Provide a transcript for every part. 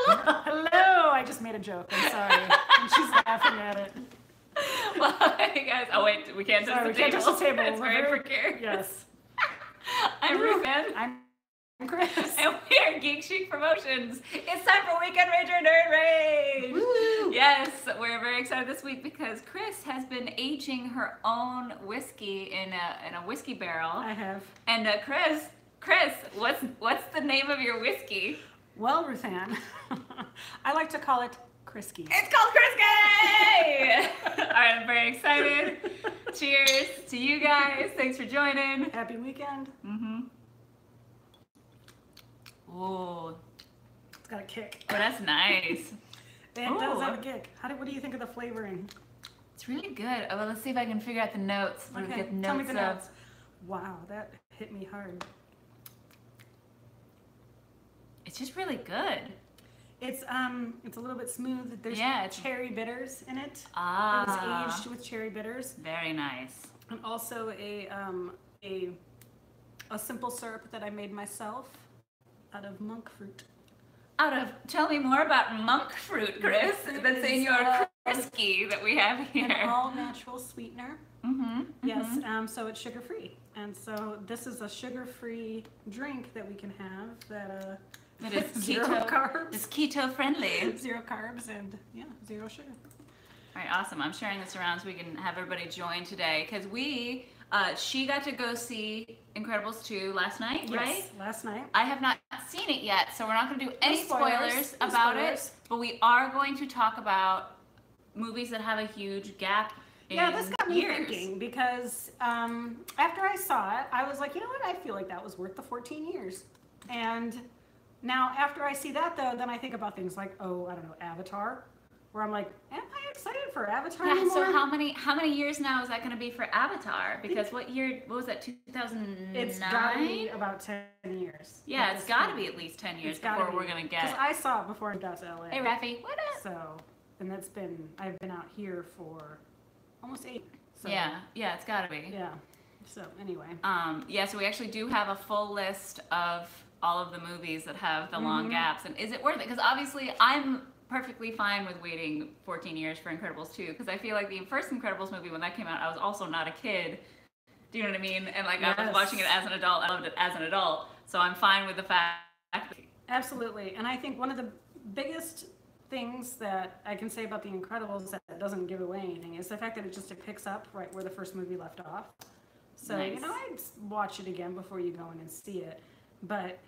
Hello! I just made a joke. I'm sorry. And she's laughing at it. Well, hey guys. Oh wait, we can't touch the table. We can't touch the table. It's very precarious. Yes. I'm RuthAnn. I'm Kris. And we are Geek Chic Promotions. It's time for Weekend Rage or Nerd Rage. Woo! Yes, we're very excited this week because Kris has been aging her own whiskey in a whiskey barrel. I have. And Kris, what's the name of your whiskey? Well, RuthAnn, I like to call it Krisky. It's called Krisky! All right, I'm very excited. Cheers to you guys. Thanks for joining. Happy weekend. Mm-hmm. Oh, It's got a kick. that's nice. It does have a kick. What do you think of the flavoring? It's really good. Oh, well, let's see if I can figure out the notes. Okay, Get the tell me notes the up. notes. Wow, that hit me hard. It's just really good. It's a little bit smooth. There's cherry bitters in it. Ah. It was aged with cherry bitters. Very nice. And also a simple syrup that I made myself out of monk fruit. Tell me more about monk fruit, Kris. That's in your Krisky that we have here. An all-natural sweetener. Mm-hmm. Yes, so it's sugar-free. And so this is a sugar-free drink that we can have that is zero carbs. It's keto friendly. Zero carbs and zero sugar. All right, awesome. I'm sharing this around so we can have everybody join today because she got to go see Incredibles 2 last night, right? Yes, last night. I have not seen it yet, so we're not going to do any spoilers about it, but we are going to talk about movies that have a huge gap in years. This got me thinking because after I saw it, I was like, you know what? I feel like that was worth the 14 years. And now after I see that, though, then I think about things like, Avatar, where I'm like, am I excited for Avatar anymore? So how many years now is that going to be for Avatar? Because what was that, 2009? It's got to be about 10 years. Yeah, it's got to be at least 10 years before we're going to get. Because I saw it before I got to LA. Hey, Rafi, what up? So, and I've been out here for almost 8. So, yeah, it's got to be. Yeah. So anyway. So we actually do have a full list of all of the movies that have the long gaps, and is it worth it? Because obviously I'm perfectly fine with waiting 14 years for Incredibles 2, because I feel like the first Incredibles movie, when that came out, I was also not a kid. Do you know what I mean? And I was watching it as an adult. I loved it as an adult, so I'm fine with the fact that... Absolutely. And I think one of the biggest things that I can say about the Incredibles that doesn't give away anything is the fact that it picks up right where the first movie left off. So nice. I'd watch it again before you go in and see it. But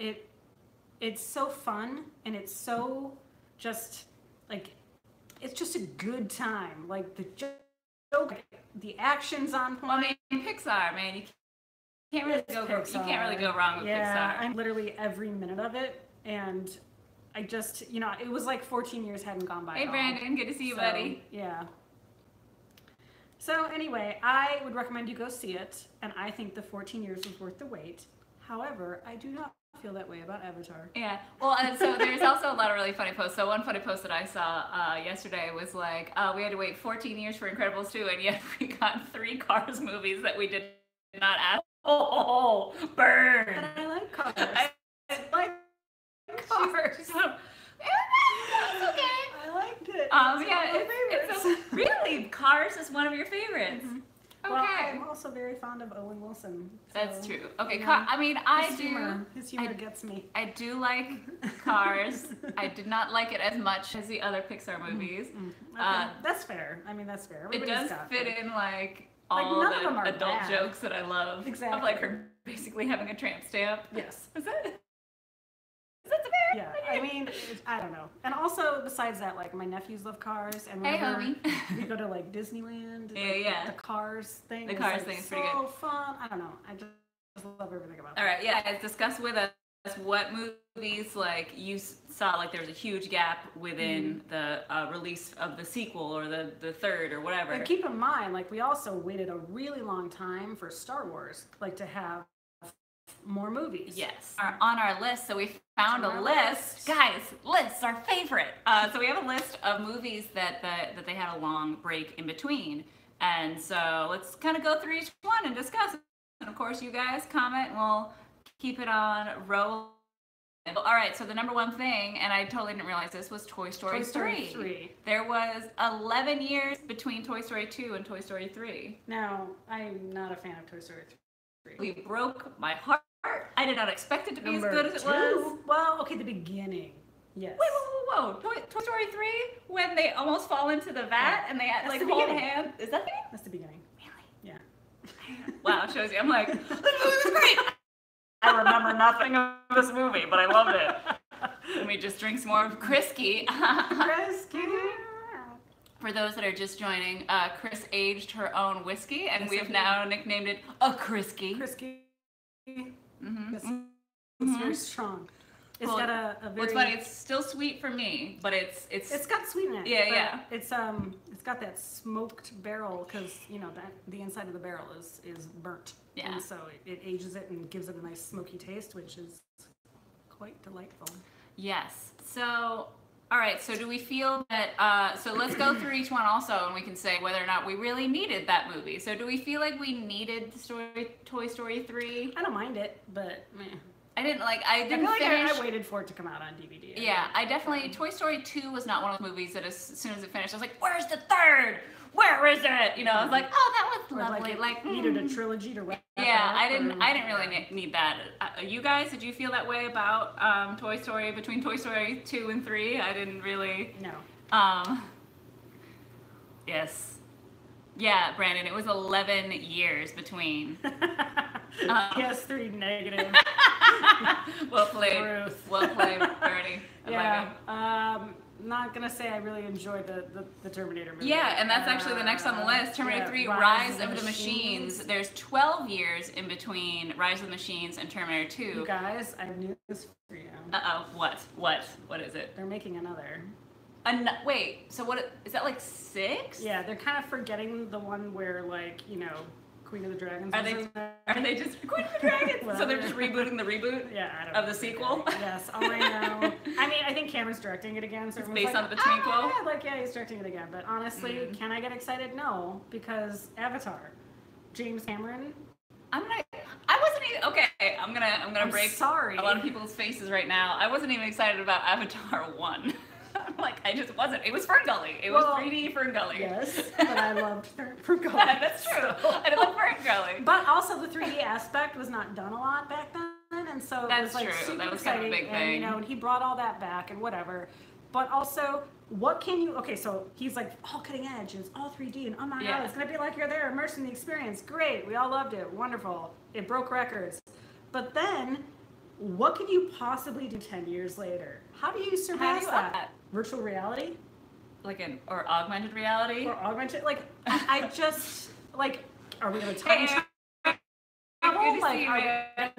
it's so fun, and it's so just it's just a good time. Like the action's on point. Well, I mean, Pixar, man, you can't really go wrong with Pixar. I'm literally every minute of it, and I just it was like 14 years hadn't gone by. Hey, Brandon, good to see you, buddy. Yeah. So anyway, I would recommend you go see it, and I think the 14 years was worth the wait. However, I do not feel that way about Avatar. Yeah, well, and so there's also a lot of really funny posts. So one funny post that I saw yesterday was like, we had to wait 14 years for Incredibles 2, and yet we got 3 Cars movies that we did not ask. Oh, burn! But I like Cars. I like Cars. It's okay. I liked it. It's really, Cars is one of your favorites. Mm-hmm. Okay. Well, I'm also very fond of Owen Wilson. So, that's true. Okay, his humor gets me. I do like Cars. I did not like it as much as the other Pixar movies. Okay. That's fair. I mean, that's fair. It does fit in all none of them the are adult bad. jokes that I love. Exactly. Of her basically having a tramp stamp. Yes. Is that the fair? Yeah. I mean, I don't know. And also, besides that, my nephews love Cars, and whenever we go to Disneyland, the Cars thing. The Cars thing is pretty good. So fun. I don't know. I just love everything about it. All right, guys, discuss with us what movies you saw there was a huge gap within the release of the sequel or the third or whatever. But keep in mind, we also waited a really long time for Star Wars, to have more movies. Yes. On our list, so we found a list. Guys, lists are favorite. So we have a list of movies that they had a long break in between. And so let's kind of go through each one and discuss it. And of course, you guys comment, and we'll keep it on roll. All right, so the number one thing, and I totally didn't realize this, was Toy Story 3. There was 11 years between Toy Story 2 and Toy Story 3. Now, I'm not a fan of Toy Story 3. We broke my heart. I did not expect it to be as good as it was. Well, okay, the beginning. Yes. Wait, whoa. Toy Story 3, when they almost fall into the vat and they like hold hands. Is that the beginning? That's the beginning. Really? Yeah. Wow, it shows you. I'm like, this movie was great. I remember nothing of this movie, but I loved it. Let me just drink some more of Kris-ky. For those that are just joining, Kris aged her own whiskey, and we have now nicknamed it a Kris-ky. Kris-ky. Mm-hmm. It's very strong. It's got a very. What's funny? It's still sweet for me, but it's got sweet in it. Yeah. It's got that smoked barrel because that the inside of the barrel is burnt. Yeah. And so it ages it and gives it a nice smoky taste, which is quite delightful. Yes. So, all right. So do we feel that? So let's go through each one also, and we can say whether or not we really needed that movie. So do we feel like we needed Toy Story 3? I don't mind it, but meh. I didn't finish. I waited for it to come out on DVD. Yeah, I definitely. Toy Story 2 was not one of those movies that as soon as it finished, I was like, "Where's the third? Where is it?" I was like, "Oh, that was lovely." Like needed a trilogy to wrap. Yeah, I didn't really need that. You guys, did you feel that way about Toy Story between Toy Story 2 and 3? I didn't really. No. Yes. Yeah, Brandon, it was 11 years between. PS3 negative. Well played. Ruth. Well played, Bernie. Yeah. Not gonna say I really enjoyed the Terminator movie. Yeah, and that's actually the next on the list. Terminator 3, Rise of the Machines. There's 12 years in between Rise of the Machines and Terminator 2. You guys, I have news for you. Uh-oh, what is it? They're making another. Wait, so what, is that like 6? Yeah, they're kind of forgetting the one where Queen of the Dragons. Are they just Queen of the Dragons? So they're just rebooting the reboot? Yeah, I don't of know. The sequel? Yes, all I know. I mean, I think Cameron's directing it again. So it's based on the prequel? Yeah, he's directing it again. But honestly, can I get excited? No, because Avatar, James Cameron. I wasn't even, okay, I'm gonna break sorry. a lot of people's faces right now. I wasn't even excited about Avatar 1. I just wasn't. It was Ferngully. It was 3D Ferngully. Yes, but I loved Ferngully. That's true. I love Ferngully. But also the 3D aspect was not done a lot back then, and so it was true. super that was exciting. Kind of a big thing. And he brought all that back and whatever. But also, what can you? Okay, so he's like all cutting edge and it's all 3D, and oh my god, it's gonna be like you're there, immersed in the experience. Great, we all loved it. Wonderful. It broke records. But then, what can you possibly do 10 years later? How do you surpass that? Virtual reality? Or augmented reality? Or augmented, I just, are we going to time travel? We're going to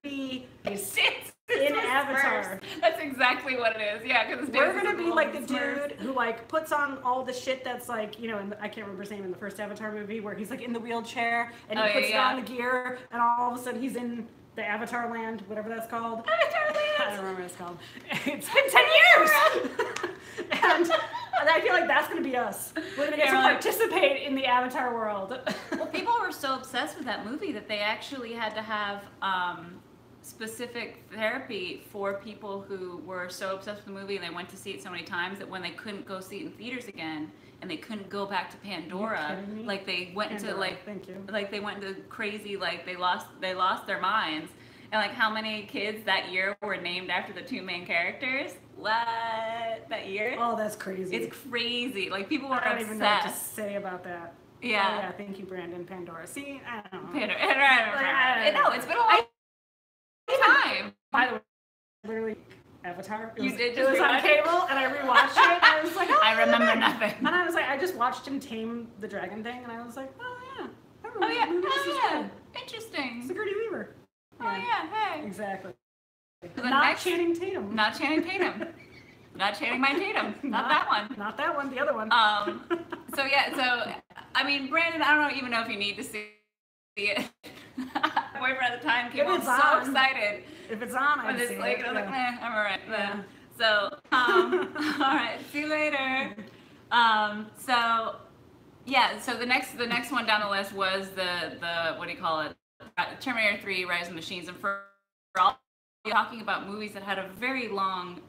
be in Avatar. That's exactly what it is. Yeah, because we're going to be like the dude who puts on all the shit that's I can't remember his name in the first Avatar movie where he's in the wheelchair and he puts on the gear and all of a sudden he's in the Avatar land, whatever that's called. Avatar land! I don't remember what it's called. It's been 10 years! And I feel like that's going to be us. We're going to get to participate in the Avatar world. Well, people were so obsessed with that movie that they actually had to have specific therapy for people who were so obsessed with the movie and they went to see it so many times that when they couldn't go see it in theaters again and they couldn't go back to Pandora, they went into they went into crazy, they lost their minds. And how many kids that year were named after the 2 main characters? What? That year? Oh, that's crazy. It's crazy. People were obsessed. I don't even know what to say about that. Yeah. Oh, yeah, thank you, Brandon. Pandora. See, I don't know. Pandora. No, it's been a long time. By the way, literally, Avatar. It was on cable, and I rewatched it, and I was like, oh, I remember nothing. And I was like, I just watched him tame the dragon thing, and I was like, oh, yeah. Interesting. Sigourney Weaver. Oh, yeah, hey. Exactly. Not Channing Tatum. Not Channing Tatum. Not Channing my Tatum. Not that one. Not that one, the other one. Brandon, I don't even know if you need to see it. My boyfriend at the time came home so excited. If it's on, I'd see it. I was like, I'm all right. Yeah. So, all right, see you later. So the next one down the list was the what do you call it? Terminator 3, Rise of the Machines, and for all talking about movies that had a very long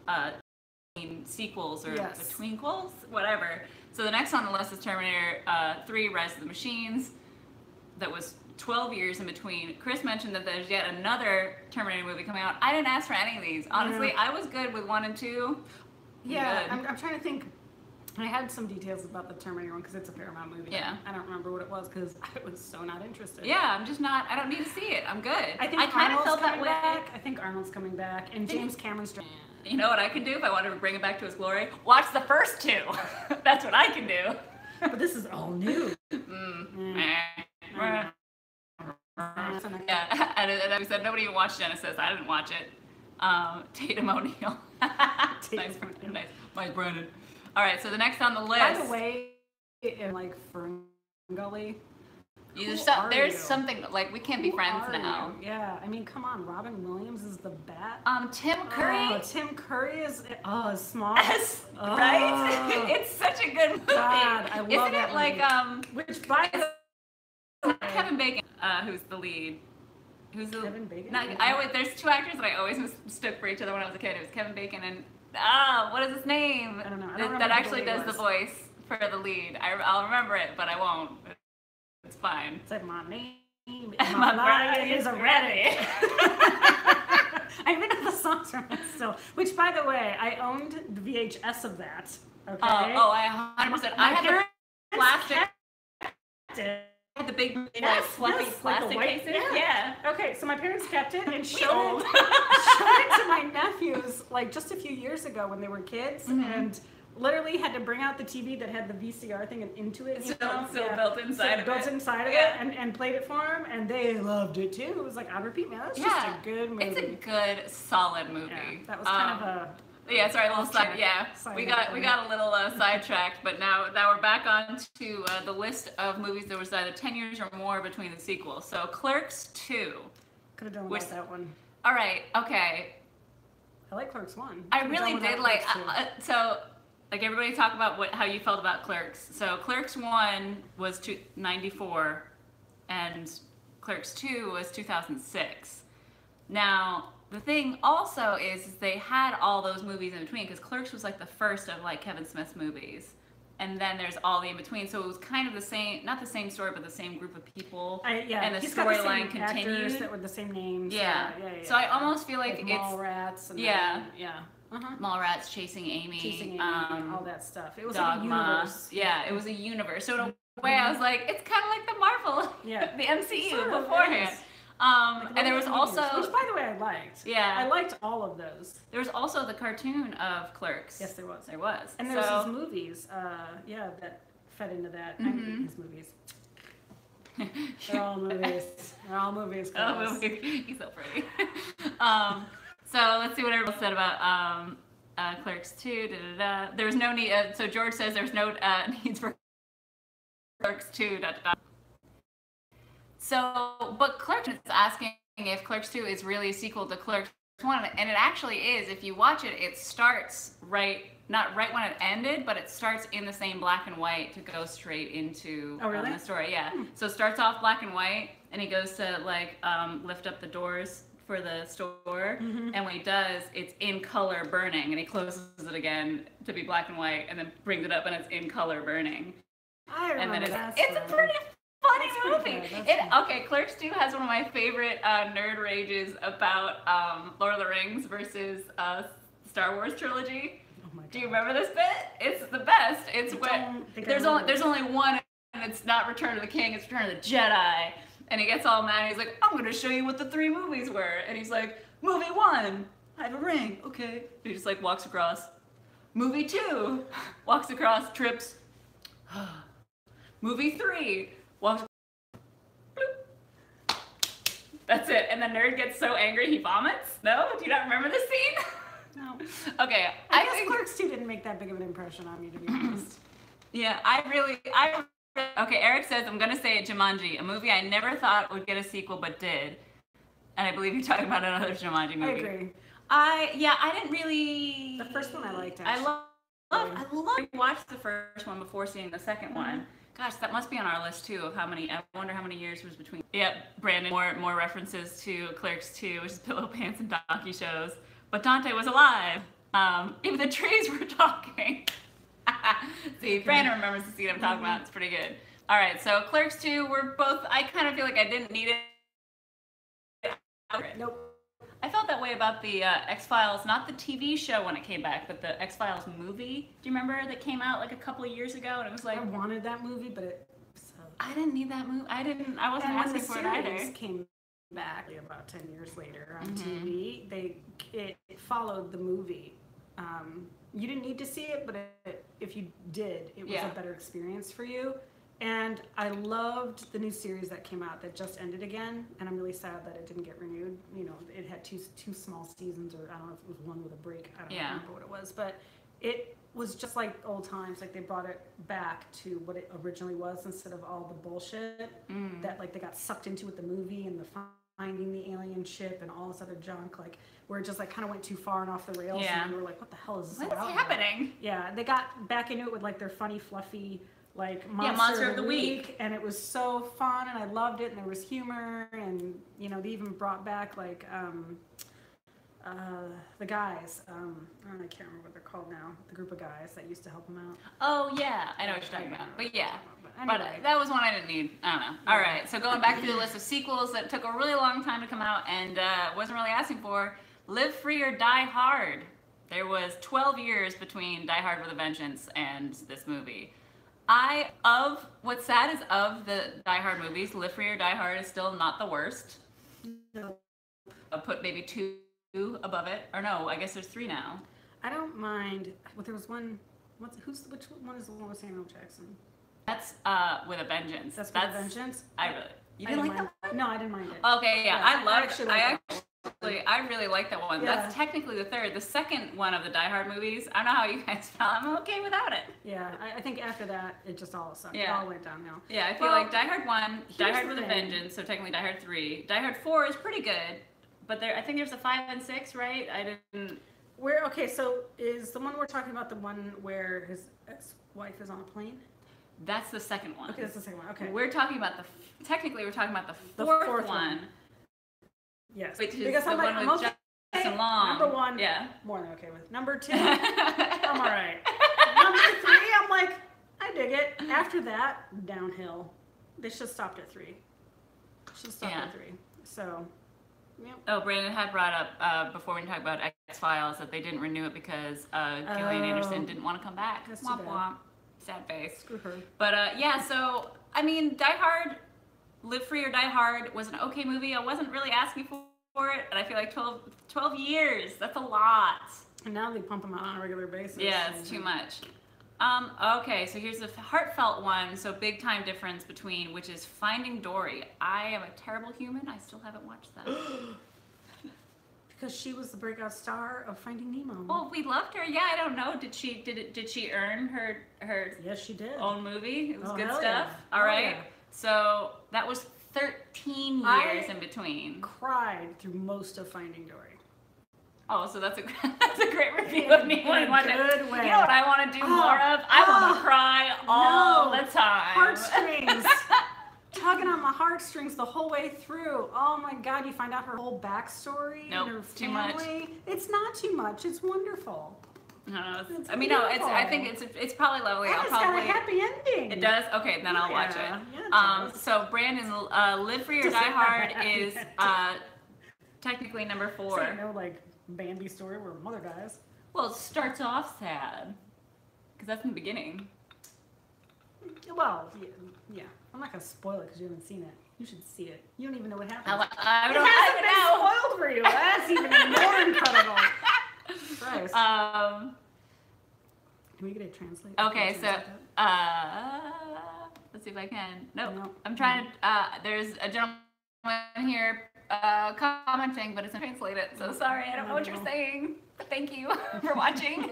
sequels or betweenquels, whatever. So the next on the list is Terminator 3: Rise of the Machines. That was 12 years in between. Kris mentioned that there's yet another Terminator movie coming out. I didn't ask for any of these. Honestly, I was good with 1 and 2. Yeah, I'm trying to think. I had some details about the Terminator one because it's a Paramount movie. Yeah. I don't remember what it was because I was so not interested. Yeah, I'm just not. I don't need to see it. I'm good. I think kind of felt that way. Back. I think Arnold's coming back, and James Cameron's. You know what I can do if I wanted to bring it back to its glory? Watch the first 2. That's what I can do. But this is all new. Yeah, and we said nobody even watched Genesis. I didn't watch it. Tatum O'Neal. Nice, Mike Brennan. All right, so the next on the list. By the way, in like Ferngully, there's something like we can't be friends now. You? Yeah, I mean, come on, Robin Williams is the Bat. Tim Curry. Oh, Tim Curry is small. Right? It's such a good movie. God, I love Isn't that it movie. like which by Kevin Bacon, who's the lead. Kevin Bacon? There's 2 actors that I always mistook for each other when I was a kid. It was Kevin Bacon and what is his name? I don't know. That actually does the voice for the lead. I'll remember it, but I won't. It's fine. It's like my name. My body is ready. I even know the songs from it still. Which, by the way, I owned the VHS of that. Okay. I 100%. I had the plastic. The big fluffy plastic white, cases. Yeah. Okay, so my parents kept it and showed it to my nephews like just a few years ago when they were kids, and literally had to bring out the TV that had the VCR thing and into it. Built inside of it. And played it for them, and they loved it too. It was like, I'd repeat, man, that's just a good movie. It's a good, solid movie. Yeah, that was kind of a. Yeah, sorry, a little side. Yeah, we got a little sidetracked, but now we're back on to the list of movies. There was either 10 years or more between the sequels. So Clerks 2. Could have done without that one. All right, okay. I like Clerks 1. I really did like. So, like everybody talk about how you felt about Clerks. So Clerks 1 was 94, and Clerks 2 was 2006. Now. The thing also is they had all those movies in between because Clerks was like the first of like Kevin Smith's movies, and then there's all the in between. So it was kind of the same, not the same story, but the same group of people. And the storyline continued. That were the same names. Yeah. So I almost feel like it's Mallrats. And Mallrats chasing Amy. All that stuff. It was Dogma. like a universe. Yeah, it was a universe. So in a way, I was like, it's kind of like the Marvel, the MCU sort of beforehand. Is. And there was also, which by the way I liked. Yeah, I liked all of those. There was also the cartoon of Clerks. Yes, there was. There was. And there was these movies, that fed into that. I mean, these movies. They're all movies. They're all movies. He's so pretty. So let's see what everyone said about Clerks 2. There was no need. So George says there's no needs for Clerks 2. So, but Clerks is asking if Clerks 2 is really a sequel to Clerks 1, and it actually is. If you watch it, it starts not right when it ended, but it starts in the same black and white to go straight into the story. Yeah. So it starts off black and white, and he goes to like lift up the doors for the store, and when he does, it's in color burning, and he closes it again to be black and white, and then brings it up, and it's in color burning. I remember that. It's a pretty funny movie. Clerks 2 has one of my favorite nerd rages about Lord of the Rings versus Star Wars trilogy. Oh my God. Do you remember this bit? It's the best. It's when there's only one, and it's not Return of the King, it's Return of the Jedi. And he gets all mad, and he's like, I'm going to show you what the 3 movies were. And he's like, movie 1, I have a ring, okay. And he just like walks across. Movie 2, walks across, trips. Movie 3, walks. Bloop. That's it. And the nerd gets so angry he vomits? No? Do you not remember this scene? No. Okay. I guess Clerks 2 didn't make that big of an impression on me, to be honest. Yeah, okay, Eric says, I'm going to say it, Jumanji, a movie I never thought would get a sequel but did. And I believe you're talking about another Jumanji movie. I agree. I didn't really... The first one I liked, actually. I watched the first one before seeing the second one. Gosh, that must be on our list too of how many. I wonder how many years was between. Yep, Brandon. More references to Clerks 2, which is Pillow Pants and Donkey Shows. But Dante was alive. Even the trees were talking. See, Brandon remembers the scene I'm talking about. It's pretty good. All right, so Clerks 2, we're both. I kind of feel like I didn't need it. Nope. I felt that way about the X-Files, not the TV show when it came back, but the X-Files movie. Do you remember that came out like a couple of years ago? And it was like, I wanted that movie, but it. I didn't need that movie. I wasn't asking for it either. Series came back about 10 years later on TV. It followed the movie. You didn't need to see it, but if you did, it was a better experience for you. And I loved the new series that came out that just ended again, and I'm really sad that it didn't get renewed. You know, it had two small seasons, or I don't know if it was one with a break. I don't remember what it was, but it was just like old times. Like they brought it back to what it originally was instead of all the bullshit that like they got sucked into with the movie and the finding the alien ship and all this other junk. Like where it just like kind of went too far and off the rails, and we were like, what the hell is this about? What's happening? Yeah, they got back into it with like their funny, fluffy. Like Monster of the Week, and it was so fun, and I loved it, and there was humor, and you know they even brought back like the guys. I can't remember what they're called now. The group of guys that used to help them out. Oh yeah, I know what you're talking about. But yeah, anyway. but that was one I didn't need. I don't know. All right, so going back through the list of sequels that took a really long time to come out and wasn't really asking for, Live Free or Die Hard. There was 12 years between Die Hard with a Vengeance and this movie. What's sad is of the Die Hard movies, Live Free or Die Hard is still not the worst. No. I'll put maybe 2 above it, or no, I guess there's 3 now. I don't mind. Well, there was one. Which one is the one with Samuel Jackson? That's with a Vengeance. That's with a Vengeance. You didn't like that one? No, I didn't mind it. Okay, yeah, I really like that one. Yeah. That's technically the third. The second one of the Die Hard movies, I don't know how you guys felt. I'm okay without it. Yeah, I think after that, it just all sucked. Yeah. It all went downhill. Yeah, I feel like Die Hard 1, Die Hard with a Vengeance, so technically Die Hard 3. Die Hard 4 is pretty good, but I think there's a 5 and 6, right? I didn't... Okay, so is the one we're talking about the one where his ex-wife is on a plane? That's the second one. Okay, that's the second one. Okay. We're talking about technically we're talking about the fourth one. Yes. Which is because the one with Justin Long. Number 1, more than okay with. Number 2, I'm all right. Number 3, I'm like, I dig it. After that, downhill. They should have stopped at 3. At 3. So, yep. Oh, Brandon had brought up before we talk about X-Files that they didn't renew it because Gillian Anderson didn't want to come back. That's womp too bad. womp. Sad face. Screw her. But yeah, so I mean, Die Hard, Live Free or Die Hard was an okay movie. I wasn't really asking for it, and I feel like 12 years, that's a lot. And now they pump them out on a regular basis. Yeah, it's too much. Okay, so here's the heartfelt one. So big time difference between, which is Finding Dory. I am a terrible human. I still haven't watched that. Because she was the breakout star of Finding Nemo. Well, we loved her. Yeah, I don't know. Did she earn her Yes, she did. own movie? It was good hell stuff. Yeah. All right. Yeah. So that was 13 years in between. Cried through most of Finding Dory. Oh, so that's a great review of me. In a good way. You know what I want to do more of? I want to cry all the time. Heartstrings. Tugging on my heartstrings the whole way through. Oh my God, you find out her whole backstory. Nope, and her it's too much. It's not too much. It's wonderful. No, It's I mean, no. beautiful. I think it's probably lovely. And I'll it's probably. got a happy ending. It does. Okay, then I'll watch it. Yeah, it does. So Brandon, Live Free or Die Hard is technically number 4. So, no, like Bambi story where mother dies. Well, it starts off sad because that's in the beginning. Well, yeah. I'm not gonna spoil it because you haven't seen it. You should see it. You don't even know what happens. I It don't hasn't even know. been spoiled for you. That's even more incredible. Christ. Can we get it translated? Okay, so let's see if I can. No, I'm trying to. There's a gentleman here commenting, but it's not translated. So sorry, I don't know what you're saying. But thank you for watching.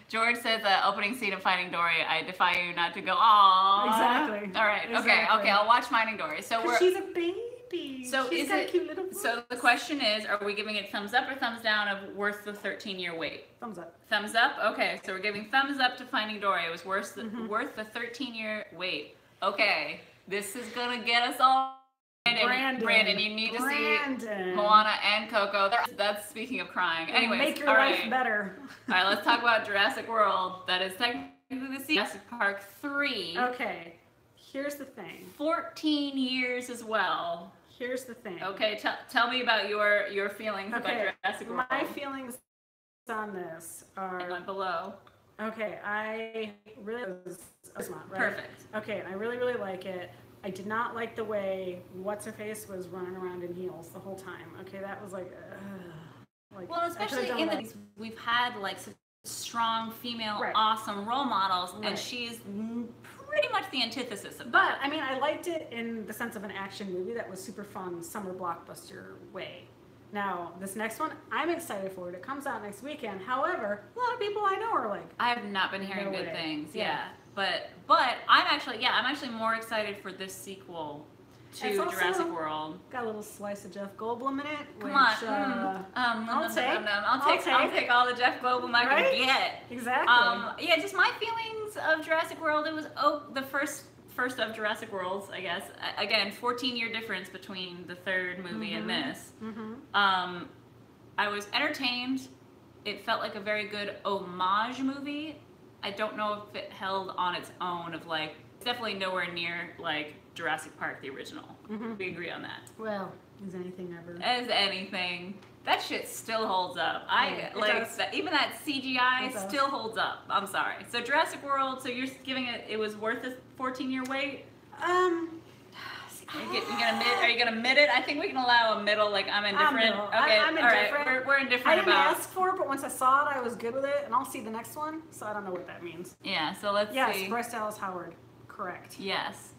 George says the opening scene of Finding Dory. I defy you not to go. Aww. Exactly. All right. Exactly. Okay. I'll watch Finding Dory. So she's a baby. puppy. So She's is got a it? cute little voice. So the question is, are we giving it thumbs up or thumbs down of worth the 13-year wait? Thumbs up. Thumbs up. Okay, so we're giving thumbs up to Finding Dory. It was worth the 13-year wait. Okay, this is gonna get us all. Brandon, you need to see Moana and Coco. That's speaking of crying. Anyways, make your all life right. better. All right, let's talk about Jurassic World. That is technically the Jurassic Park 3. Okay, here's the thing. 14 years as well. Here's the thing. Okay, tell me about your feelings about Jurassic World. My feelings on this are... And on below. Okay, I really... Right? Perfect. Okay, and I really, really like it. I did not like the way What's-Her-Face was running around in heels the whole time. Okay, that was like... well, especially in the... We've had like such strong female awesome role models, and she's pretty much the antithesis of that. But, I mean, I liked it in the sense of an action movie that was super fun, summer blockbuster way. Now, this next one, I'm excited for it. It comes out next weekend. However, a lot of people I know are like... I have not been hearing good things, But I'm actually more excited for this sequel to Jurassic World. Got a little slice of Jeff Goldblum in it. Come on. I'll take all the Jeff Goldblum I can get. Exactly. Yeah, just my feelings of Jurassic World. It was the first of Jurassic Worlds, I guess. Again, 14-year difference between the third movie and this. I was entertained. It felt like a very good homage movie. I don't know if it held on its own of like, it's definitely nowhere near like Jurassic Park, the original. We agree on that. Well, is anything ever? As anything. That shit still holds up. Even that CGI still holds up. I'm sorry. So Jurassic World, so you're giving it was worth a 14-year wait? Are you gonna mid it? I think we can allow a middle, like I'm indifferent. Okay, I'm indifferent. All right, we're indifferent I didn't about. ask for it, but once I saw it, I was good with it, and I'll see the next one, so I don't know what that means. Yeah, so let's see. Yes, Bryce Dallas Howard, correct. Yes.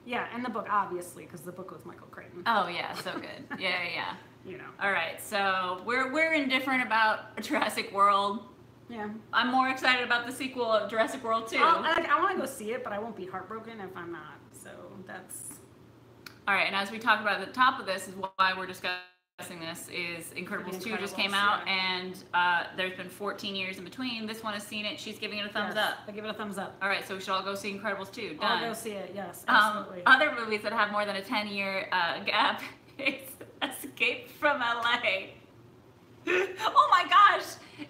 Yeah, and the book, obviously, because the book was Michael Crichton. Oh yeah, so good. Yeah. You know. All right, so we're indifferent about Jurassic World. Yeah. I'm more excited about the sequel of Jurassic World 2. I want to go see it, but I won't be heartbroken if I'm not. So that's... All right, and as we talk about at the top of this, is why we're discussing this, is Incredibles 2 just came out, and there's been 14 years in between. This one has seen it. She's giving it a thumbs up. I give it a thumbs up. All right, so we should all go see Incredibles 2. Done. I'll go see it, yes, absolutely. Other movies that have more than a 10-year gap is Escape from LA. Oh my gosh!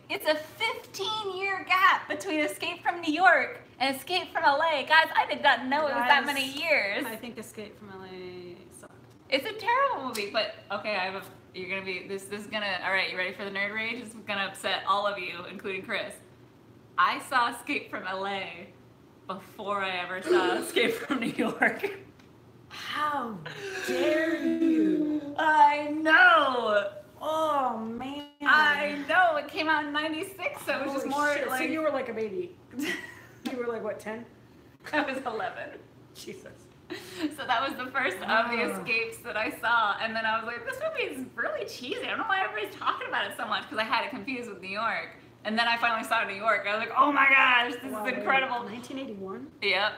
It's a 15-year gap between Escape from New York and Escape from LA. Guys, I did not know it was that many years. I think Escape from LA sucked. It's a terrible movie, but okay, you're gonna be, this is gonna, all right, you ready for the nerd rage? This is gonna upset all of you, including Kris. I saw Escape from LA before I ever saw Escape from New York. How dare you? I know! Oh, man. I know, it came out in 96, so it was just more shit. like... So you were like a baby. You were like, what, 10? I was 11. Jesus. So that was the first of the escapes that I saw, and then I was like, this movie is really cheesy. I don't know why everybody's talking about it so much, because I had it confused with New York. And then I finally saw New York. I was like, oh my gosh, this is incredible. 1981? Yep.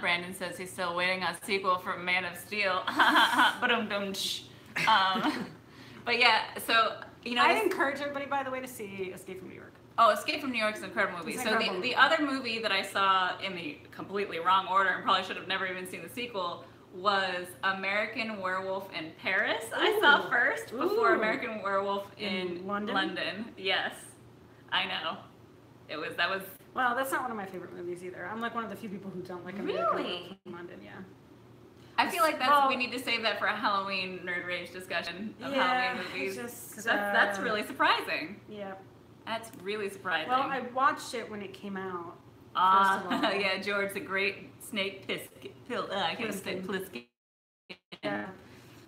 Brandon says he's still waiting on a sequel for Man of Steel. But yeah, so, you know. I'd encourage everybody, by the way, to see Escape from New York. Oh, Escape from New York is an incredible movie. So the other movie that I saw in the completely wrong order and probably should have never even seen the sequel was American Werewolf in Paris. I saw first before American Werewolf in London. Yes, I know. That was. Well, that's not one of my favorite movies either. I'm like one of the few people who don't like American Werewolf in London. Yeah. I feel like we need to save that for a Halloween nerd rage discussion of Halloween movies. Because that's really surprising. Yeah. That's really surprising. Well, I watched it when it came out. Yeah, George, the great snake Plissken. Yeah.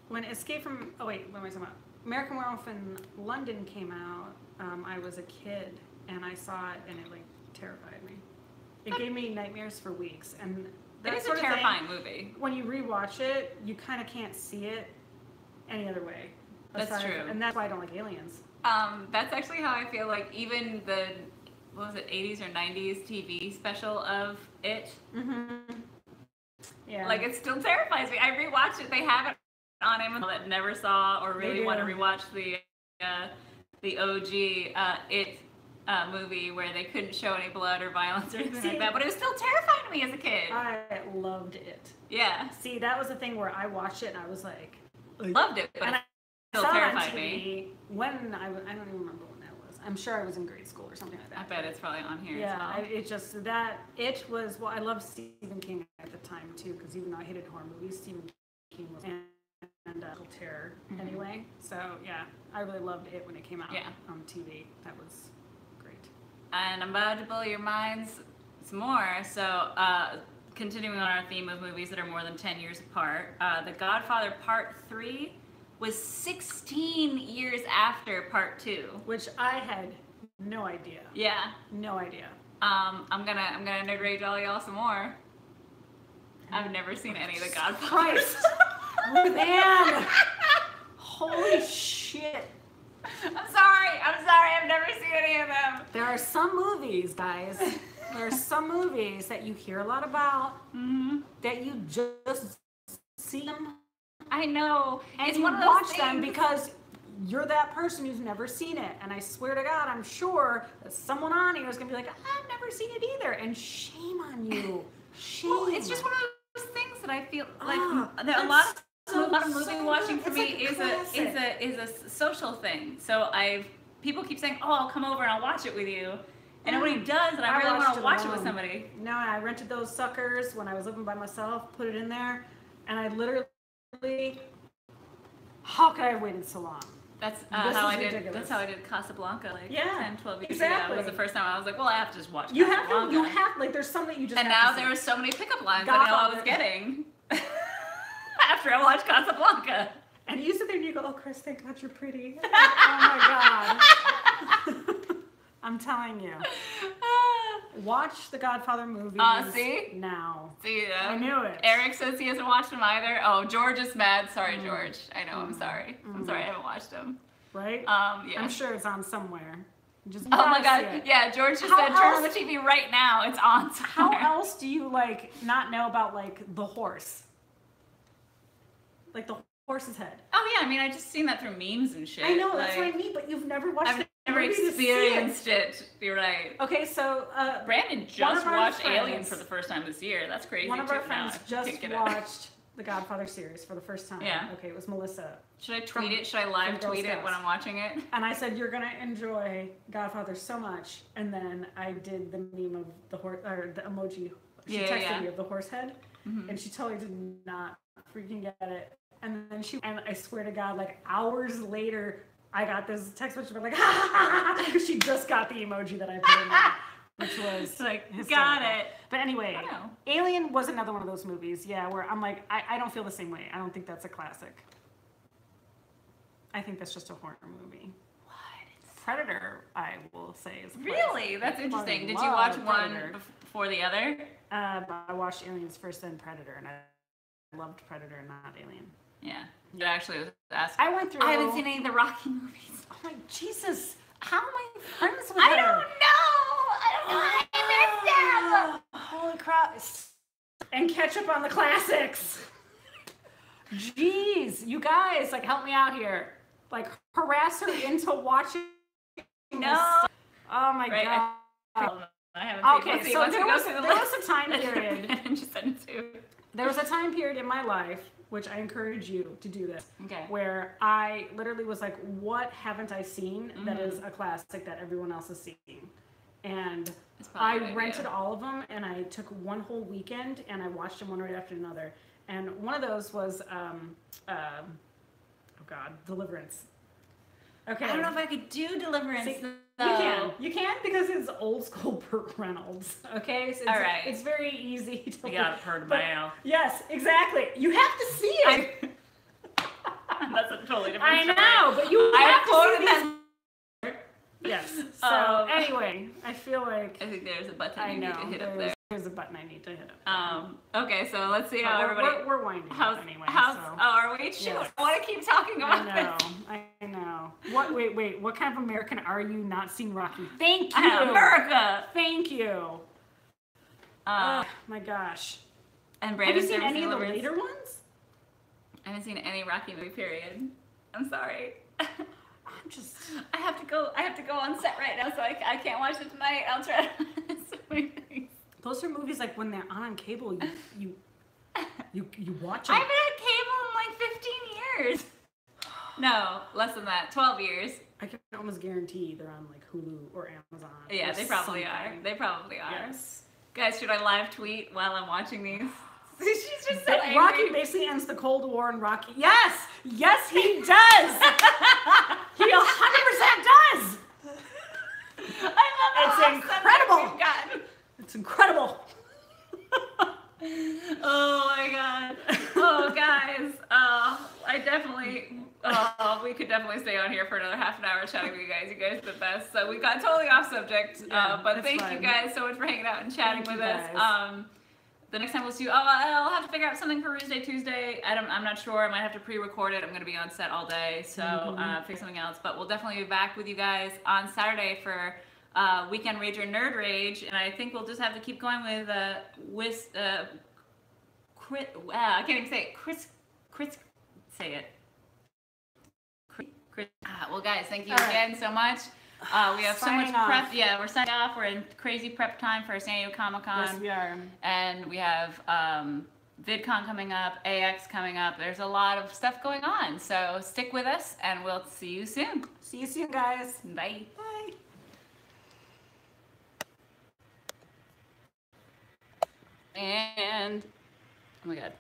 When Escape from, what am I talking about? American Werewolf in London came out, I was a kid, and I saw it, and it, like, terrified me. It gave me nightmares for weeks, and it is a terrifying movie. When you rewatch it, you kind of can't see it any other way. That's true. And that's why I don't like Aliens. That's actually how I feel like even what was it, 80s or 90s TV special of it. Yeah. Like, it still terrifies me. I rewatched it. They have it on Amazon that never saw or really want to rewatch the OG It movie where they couldn't show any blood or violence or anything like that. But it was still terrifying to me as a kid. I loved it. Yeah. See, that was the thing where I watched it and I was like, loved it, but it still terrified me. When I don't even remember when that was. I'm sure I was in grade school or something like that. I bet it's probably on here. Yeah, it just it was. Well, I loved Stephen King at the time too, because even though I hated horror movies, Stephen King was and terror anyway. So yeah, I really loved it when it came out on TV. That was great. And I'm about to blow your minds some more. So continuing on our theme of movies that are more than 10 years apart, The Godfather Part 3 was 16 years after Part 2. Which I had no idea. Yeah. No idea. I'm gonna nerd rage all y'all some more. I've never seen any of The Godfather. Christ. RuthAnn! Holy shit. I'm sorry, I've never seen any of them. There are some movies, guys. There are some movies that you hear a lot about, that you just see them. I know. And it's you one of those watch things. them because you're that person who's never seen it. And I swear to God, I'm sure that someone on here is going to be like, I've never seen it either. And shame on you. Shame. Well, it's just one of those things that I feel like a lot of movie watching for me is a social thing. So people keep saying, "Oh, I'll come over and I'll watch it with you," and nobody does, and I really want to watch it with somebody. No, I rented those suckers when I was living by myself, put it in there, and I literally, how could I have waited so long? That's how I did. That's how I did Casablanca, like 10, 12 years ago. It was the first time I was like, well, I have to just watch. You have like there's some that you just. And now there were so many pickup lines I know I was getting after I watched Casablanca. And you sit there and you go, "Oh, Kris, thank God you're pretty." Oh my God. I'm telling you. Watch the Godfather movies see? now. See, I knew it. Eric says he hasn't watched them either. Oh, George is mad. Sorry, George. I know. I'm sorry. I'm sorry I haven't watched them. Right? Yeah. I'm sure it's on somewhere. Just oh my God. Yeah, George just said turn on the TV right now. It's on somewhere. How else do you not know about the horse? Like the horse's head. Oh yeah, I mean I just seen that through memes and shit. I know, that's what I mean, but you've never watched it. I've never experienced it. You're right. Okay, so Brandon just watched Alien for the first time this year. That's crazy. One of our friends just watched the Godfather series for the first time. Yeah. Okay, it was Melissa. Should I tweet it? Should I live tweet it when I'm watching it? And I said, you're gonna enjoy Godfather so much. And then I did the meme of the horse, or the emoji. She texted me of the horse head, and she totally did not freaking get it. And then and I swear to God, hours later, I got this text message like, ha ha ha ha, because she just got the emoji that I put in there, which was hysterical. Got it. But anyway, Alien was another one of those movies, where I'm like, I don't feel the same way. I don't think that's a classic. I think that's just a horror movie. What? Predator, I will say, is really? That's interesting. Did you watch one before the other? I watched Aliens first, then Predator, and I loved Predator and not Alien. Yeah. You actually was asking. I went through. I haven't seen any of the Rocky movies. Oh my Jesus! How am I friends with her? I don't know. I missed them. Holy crap! And catch up on the classics. Jeez, you guys, help me out here. Harass her into watching. No. Oh my God. I haven't seen. Okay, so there was a time period. And just send it to. There was a time period in my life, which I encourage you to do this, where I literally was like, what haven't I seen that is a classic that everyone else has seen? And I rented all of them, and I took one whole weekend, and I watched them one right after another. And one of those was, Deliverance. Okay. I don't know if I could do Deliverance. See, you can because it's old school Burt Reynolds. Okay, so it's very easy to. You got Burt Reynolds. Yes, exactly. You have to see it. That's a totally different. I know, but you have to see these. Yes. So anyway, I feel like I think there's a button you need to hit up there. There's a button I need to hit up. Okay, so let's see how everybody. We're winding up anyway. Oh, are we? Shoot, I want to keep talking about I know. What? Wait. What kind of American are you not seen Rocky? Thank you. America. Thank you. Oh my gosh. And Have you Brandon seen any of the Service later ones? I haven't seen any Rocky movie, period. I'm sorry. I'm just. I have to go on set right now, so I can't watch it tonight. I'll try to. Those are movies like when they're on cable, you watch I them. haven't had cable in like 15 years. No, less than that. 12 years. I can almost guarantee they're on like Hulu or Amazon. Yeah, or they probably are. something. They probably are. Yes. Guys, should I live tweet while I'm watching these? She's just so angry. Rocky basically ends the Cold War, and Rocky. Yes, he does. He 100% does. I love It's how incredible. we've gotten. It's incredible. Oh my god. Oh guys. I definitely. We could definitely stay on here for another half an hour chatting with you guys. You guys are the best. So we got totally off subject. Yeah, but thank fine. you guys so much for hanging out and chatting Thank with you us. guys. The next time we'll see you. I'll have to figure out something for Ruse Day Tuesday. I'm not sure. I might have to pre-record it. I'm going to be on set all day, so fix something else. But we'll definitely be back with you guys on Saturday for Weekend Rage or Nerd Rage, and I think we'll just have to keep going with Kris. I can't even say it. Kris. Say it. Kris. Well, guys, thank you again so much. We have so much prep. Yeah, we're signing off. We're in crazy prep time for San Diego Comic-Con. Yes, we are. And we have VidCon coming up, AX coming up. There's a lot of stuff going on. So stick with us, and we'll see you soon. See you soon, guys. Bye. Bye. And, oh my God.